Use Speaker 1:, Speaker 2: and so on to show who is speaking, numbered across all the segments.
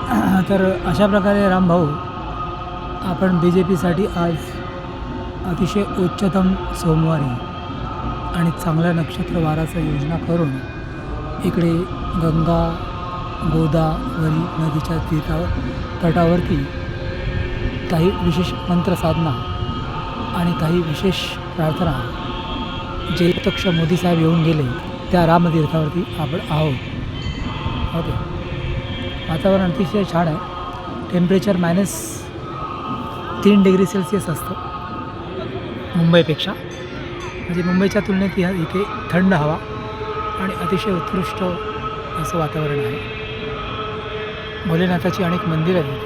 Speaker 1: तर अशा प्रकारे रामभाऊ आपण बी जे पीसाठी आज अतिशय उच्चतम सोमवारी आणि चांगल्या नक्षत्र वाराचं योजना करून इकडे गंगा गोदावरी नदीच्या तटावरती काही विशेष मंत्रसाधना आणि काही विशेष प्रार्थना जे प्रत्यक्ष मोदी साहेब येऊन गेले त्या रामतीर्थावरती आपण आहोत. ओके, वातावरण अतिशय छान आहे. टेम्परेचर -3 डिग्री सेल्सिअस असतं मुंबईपेक्षा, म्हणजे मुंबईच्या तुलनेत इथे थंड हवा आणि अतिशय उत्कृष्ट असं वातावरण आहे. भोलेनाथाची अनेक मंदिरं आहेत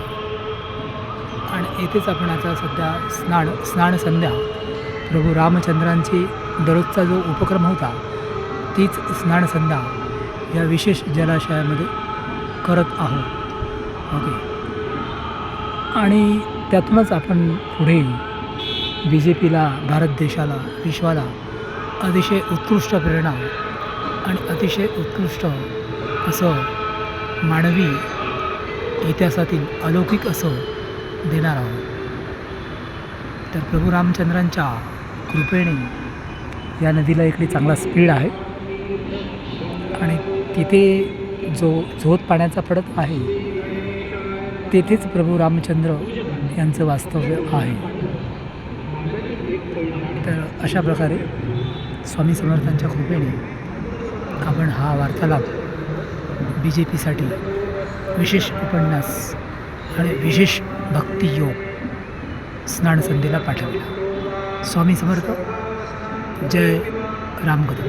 Speaker 1: आणि येथेच आपण आता सध्या स्नान संध्या प्रभू रामचंद्रांची दररोजचा जो उपक्रम होता तीच स्नान संध्या या विशेष जलाशयामध्ये करत आहोत. ओके, आणि त्यातूनच आपण पुढे बी जे पीला, भारत देशाला, विश्वाला अतिशय उत्कृष्ट प्रेरणा आणि अतिशय उत्कृष्ट असं मानवी इतिहासातील अलौकिक असं देणार आहोत. तर प्रभू रामचंद्रांच्या कृपेने या नदीला इकडे चांगला स्पीड आहे आणि तिथे जो झोत पाण्याचा पडत आहे तेथेच प्रभू रामचंद्र यांचं वास्तव्य आहे. तर अशा प्रकारे स्वामी समर्थांच्या कृपेने आपण हा वार्तालाप बी जे पीसाठी विशेष उपन्यास आणि विशेष भक्तियोग स्नान संध्येला पाठवला. स्वामी समर्थ. जय रामकथा.